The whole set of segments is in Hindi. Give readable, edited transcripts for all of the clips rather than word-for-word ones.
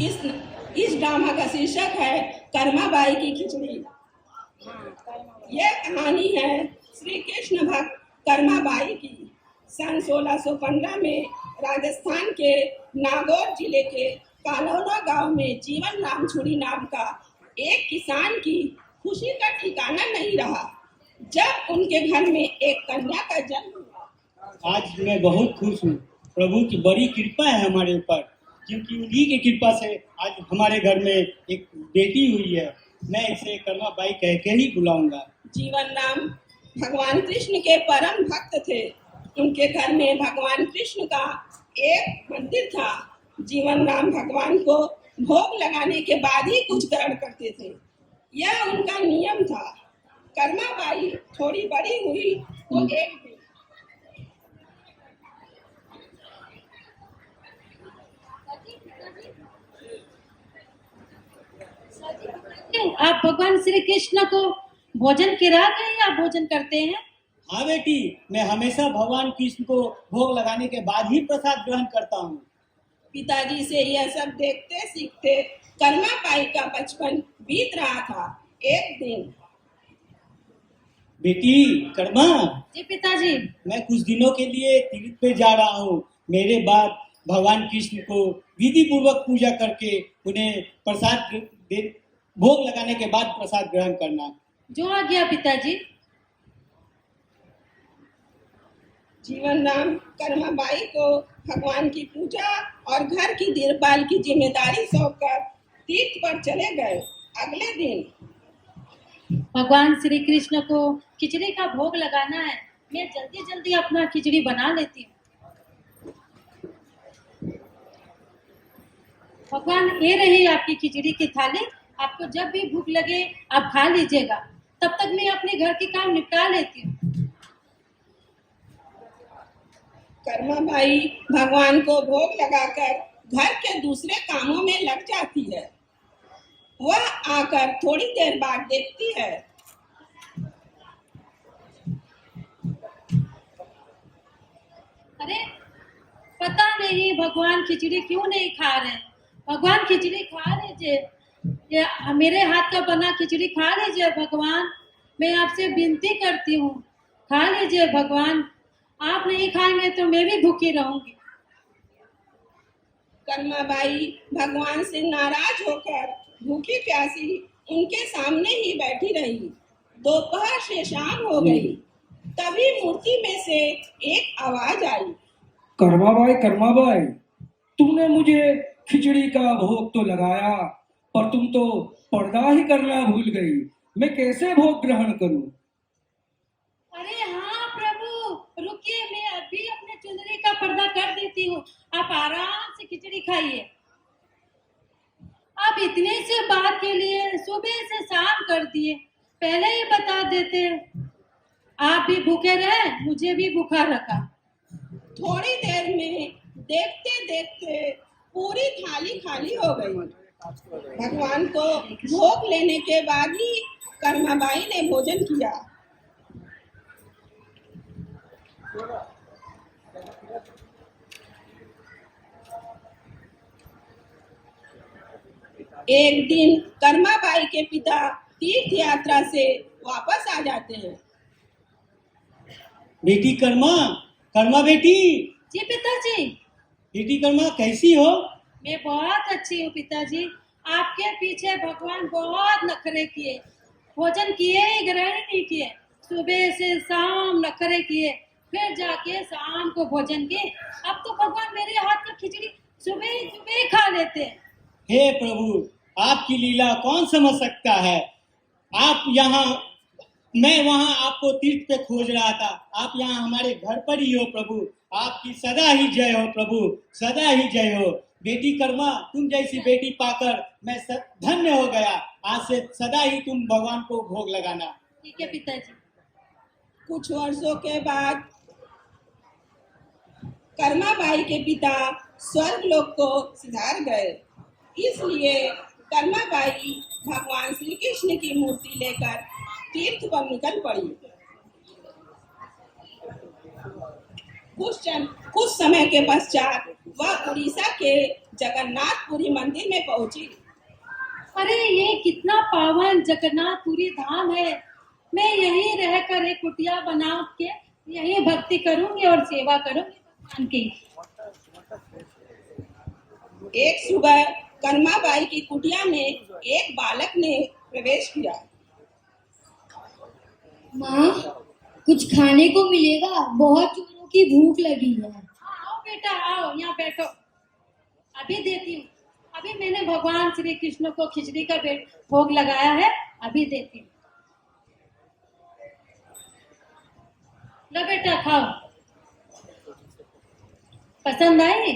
इस इस ड्रामा का शीर्षक है कर्माबाई की खिचड़ी। यह कहानी है श्री कृष्ण भक्त कर्माबाई की। सन 1615 में राजस्थान के नागौर जिले के कालौना गांव में जीवन राम छुरी नाम का एक किसान की खुशी का ठिकाना नहीं रहा जब उनके घर में एक कन्या का जन्म हुआ। आज मैं बहुत खुश हूँ। प्रभु की बड़ी कृपा है हमारे ऊपर, क्योंकि उन्हीं की कृपा से आज हमारे घर में एक बेटी हुई है। मैं इसे कर्माबाई कह के ही बुलाऊंगा। जीवन राम भगवान कृष्ण के परम भक्त थे। उनके घर में भगवान कृष्ण का एक मंदिर था। जीवन राम भगवान को भोग लगाने के बाद ही कुछ ग्रहण करते थे। यह उनका नियम था। कर्माबाई थोड़ी बड़ी हुई तो एक दिन आप भगवान श्री कृष्ण को भोजन करा गए या भोजन करते हैं? हाँ बेटी, मैं हमेशा भगवान कृष्ण को भोग लगाने के बाद ही प्रसाद ग्रहण करता हूँ। पिताजी से यह सब देखते सीखते कर्माबाई का बचपन बीत रहा था। एक दिन बेटी कर्मा, जी पिताजी। मैं कुछ दिनों के लिए तीर्थ पे जा रहा हूँ। मेरे बाद भगवान कृष्ण को विधि पूर्वक पूजा करके उन्हें भोग लगाने के बाद प्रसाद ग्रहण करना। जो आ गया पिताजी। जीवन राम कर्माबाई को भगवान की पूजा और घर की देखभाल की जिम्मेदारी सौंपकर तीर्थ पर चले गए। अगले दिन भगवान श्री कृष्ण को खिचड़ी का भोग लगाना है। मैं जल्दी जल्दी अपना खिचड़ी बना लेती हूँ। भगवान, ये रही आपकी खिचड़ी की थाली। आपको जब भी भूख लगे आप खा लीजिएगा। तब तक मैं अपने घर के काम निपटा लेती हूँ। कर्माबाई भगवान को भोग लगाकर घर के दूसरे कामों में लग जाती है। वह आकर थोड़ी देर बाद देखती है अरे पता नहीं भगवान खिचड़ी क्यों नहीं खा रहे। भगवान खिचड़ी खा लीजिए, ये मेरे हाथ का बना खिचड़ी खा लीजिए भगवान। मैं आपसे विनती करती हूँ, खा लीजिए भगवान। आप नहीं खाएंगे तो मैं भी भूखी रहूंगी। कर्माबाई भगवान से नाराज होकर भूखी प्यासी उनके सामने ही बैठी रही। दोपहर से शाम हो गई। तभी मूर्ति में से एक आवाज आई, कर्माबाई, कर्माबाई, तुमने मुझे खिचड़ी का भोग तो लगाया, पर तुम तो पर्दा ही करना भूल गई। मैं कैसे भोग ग्रहण करूं? अरे हाँ प्रभु, रुकिए, मैं अभी अपने चुनरी का पर्दा कर देती हूँ। आप आराम से खिचड़ी खाइए। आप इतने से बात के लिए सुबह से शाम कर दिए, पहले ही बता देते। आप भी भूखे रहे, मुझे भी भूखा रखा। थोड़ी देर में देखते देखते पूरी थाली खाली हो गई। भगवान को भोग लेने के बाद ही कर्माबाई ने भोजन किया। एक दिन कर्माबाई के पिता तीर्थ यात्रा से वापस आ जाते हैं। बेटी कर्मा, कर्मा बेटी। जी पिताजी। बेटी कर्मा कैसी हो? मैं बहुत अच्छी हूँ पिताजी। आपके पीछे भगवान बहुत नखरे किए, भोजन किए ही ग्रहण नहीं किए। सुबह से शाम नखरे किए, फिर जाके शाम को भोजन किए। अब तो भगवान मेरे हाथ का खिचड़ी सुबह सुबह खा लेते हैं। हे प्रभु, आपकी लीला कौन समझ सकता है। आप यहाँ, मैं वहाँ आपको तीर्थ पे खोज रहा था। आप यहाँ हमारे घर पर ही हो प्रभु। आपकी सदा ही जय हो प्रभु, सदा ही जय हो। बेटी कर्मा, तुम जैसी बेटी पाकर मैं धन्य हो गया। आज से सदा ही तुम भगवान को भोग लगाना। ठीक है पिताजी। कुछ वर्षों के बाद कर्माबाई के पिता स्वर्ग लोक को सिधार गए। इसलिए कर्माबाई भगवान श्री कृष्ण की मूर्ति लेकर तीर्थ पर निकल पड़ी। कुछ समय के पश्चात वह उड़ीसा के जगन्नाथपुरी मंदिर में पहुंची। अरे ये कितना पावन जगन्नाथपुरी धाम है। मैं यहीं रहकर एक कुटिया बना के यहीं भक्ति करूंगी और सेवा करूंगी भगवान की। एक सुबह कर्माबाई की कुटिया में एक बालक ने प्रवेश किया। माँ, कुछ खाने को मिलेगा? बहुत जोरों की भूख लगी है। आओ बेटा आओ, यहाँ बैठो, अभी देती हूँ। अभी मैंने भगवान श्री कृष्ण को खिचड़ी का भोग लगाया है, अभी देती हूँ। लो बेटा खाओ। पसंद आई?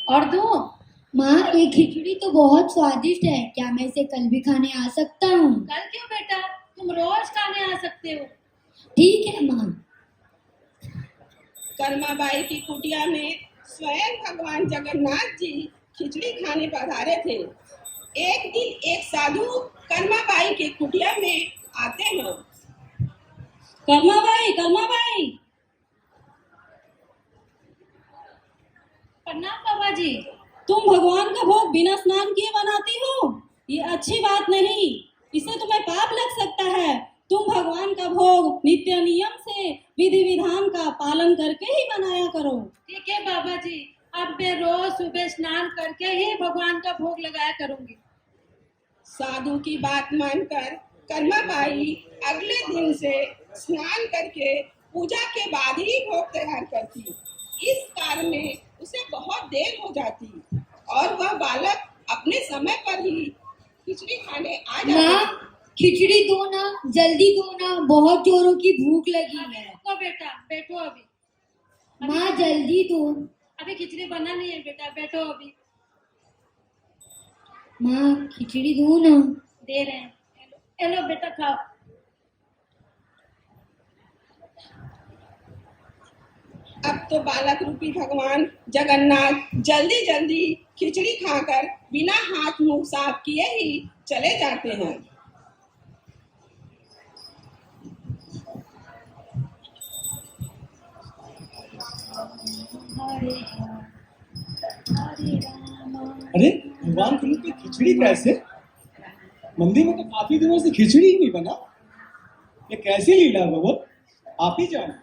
और दूं? माँ, ये खिचड़ी तो बहुत स्वादिष्ट है। क्या मैं इसे कल भी खाने आ सकता हूँ? कल क्यों बेटा, तुम रोज खाने आ सकते हो। ठीक है माँ। कर्माबाई की कुटिया में स्वयं भगवान जगन्नाथ जी खिचड़ी खाने पधारे थे। एक दिन एक साधु कर्माबाई की कुटिया में आते हैं। कर्माबाई, कर्माबाई। प्रणाम बाबा जी। तुम भगवान का भोग बिना स्नान किए बनाती हो? ये अच्छी बात नहीं, इससे तुम्हें पाप लग सकता है। तुम भगवान का भोग नित्य नियम से विधि विधान का पालन करके ही बनाया करो। ठीक है बाबा जी, अब मैं रोज सुबह स्नान करके ही भगवान का भोग लगाया करूंगी। साधु की बात मानकर कर्माबाई अगले दिन से स्नान करके पूजा के बाद ही भोग तैयार करती। इस कार्य में उसे बहुत देर हो जाती और वह बालक अपने समय पर ही खिचड़ी खाने आ माँ, जाता। खिचड़ी दो ना, जल्दी दो ना, बहुत जोरों की भूख लगी है। रुको बेटा, बैठो अभी। माँ, जल्दी दो। अभी खिचड़ी बना नहीं है बेटा, बैठो अभी। माँ, खिचड़ी दो ना। दे रहे हैं, हेलो बेटा खाओ। अब तो बालक रूपी भगवान जगन्नाथ जल्दी जल्दी खिचड़ी खाकर बिना हाथ मुंह साफ किए ही चले जाते हैं। अरे भगवान के रूप में खिचड़ी कैसे? मंदिर में तो काफी दिनों से खिचड़ी ही नहीं बना। ये कैसी लीला बाबा, आप ही जाने।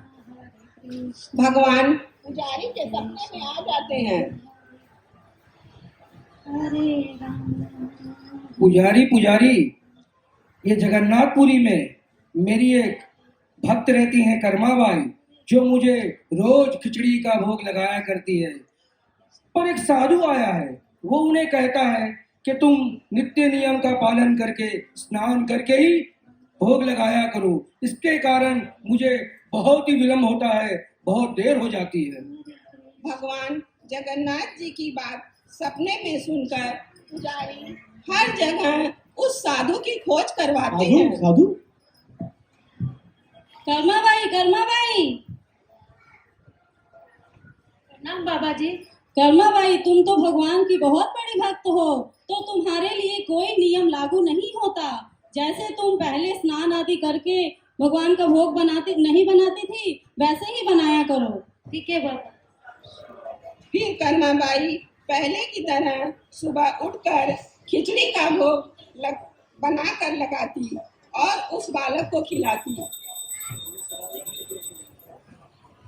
भगवान पुजारी के सपने में आ जाते हैं। पुजारी पुजारी, ये जगन्नाथपुरी में मेरी एक भक्त रहती हैं कर्माबाई, जो मुझे रोज खिचड़ी का भोग लगाया करती है। पर एक साधु आया है, वो उन्हें कहता है कि तुम नित्य नियम का पालन करके स्नान करके ही भोग लगाया करो। इसके कारण मुझे बहुत ही विलम्ब होता है, बहुत देर हो जाती है। भगवान जगन्नाथ जी की बात सपने में सुनकर पुजारी हर जगह उस साधु की खोज करवाते साधु हैं। साधु कर्माबाई, कर्माबाई। प्रणाम बाबा जी। कर्माबाई, तुम तो भगवान की बहुत बड़ी भक्त हो, तो तुम्हारे लिए कोई नियम लागू नहीं होता। जैसे तुम पहले स्नान आदि करके भगवान का भोग नहीं बनाती थी, वैसे ही बनाया करो। ठीक है बाबा। फिर कर्माबाई पहले की तरह सुबह उठकर खिचड़ी का भोग बनाकर लगाती और उस बालक को खिलाती।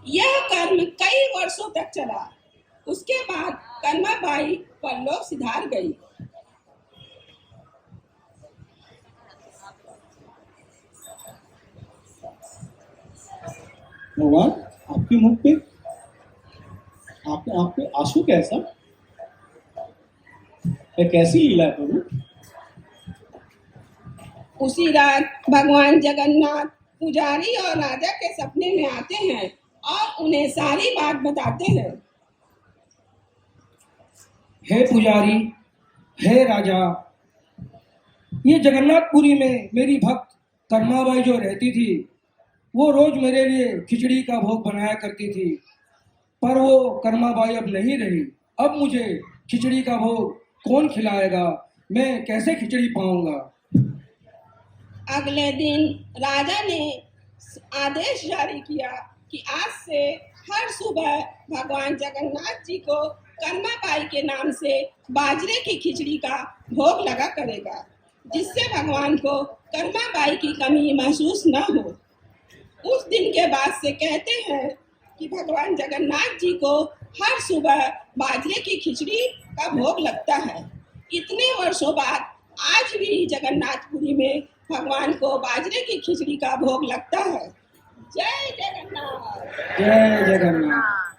यह कर्म कई वर्षों तक चला। उसके बाद कर्माबाई परलोक सिधार गई। भगवान, आपके मुख पे आपके आंसू कैसा? ये कैसी लीला है प्रभु? उसी रात भगवान जगन्नाथ पुजारी और राजा के सपने में आते हैं और उन्हें सारी बात बताते हैं। हे पुजारी, हे राजा, ये जगन्नाथपुरी में मेरी भक्त कर्माबाई जो रहती थी, वो रोज मेरे लिए खिचड़ी का भोग बनाया करती थी। पर वो कर्माबाई अब नहीं रही। अब मुझे खिचड़ी का भोग कौन खिलाएगा? मैं कैसे खिचड़ी पाऊंगा? अगले दिन राजा ने आदेश जारी किया कि आज से हर सुबह भगवान जगन्नाथ जी को कर्मा बाई के नाम से बाजरे की खिचड़ी का भोग लगा करेगा, जिससे भगवान को कर्मा बाई की कमी महसूस न हो। उस दिन के बाद से कहते हैं कि भगवान जगन्नाथ जी को हर सुबह बाजरे की खिचड़ी का भोग लगता है। इतने वर्षों बाद आज भी जगन्नाथपुरी में भगवान को बाजरे की खिचड़ी का भोग लगता है। जय जगन्नाथ। जय जगन्नाथ।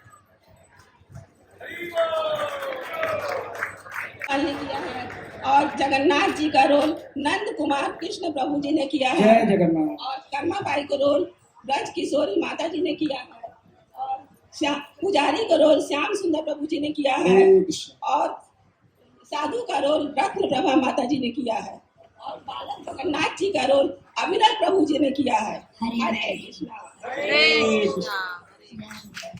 ने किया है और जगन्नाथ जी का रोल नंद कुमार कृष्ण प्रभु जी ने किया है जय जगन्नाथ। और कर्मा बाई को रोल ब्रज किशोरी माता जी ने किया है और पुजारी का रोल श्याम सुंदर प्रभु जी ने किया है हरे कृष्ण। और साधु का रोल रत्न प्रभा माता जी ने किया है और बालक जगन्नाथ जी का रोल अविरल प्रभु जी ने किया है। हरे कृष्णा। हरे कृष्ण।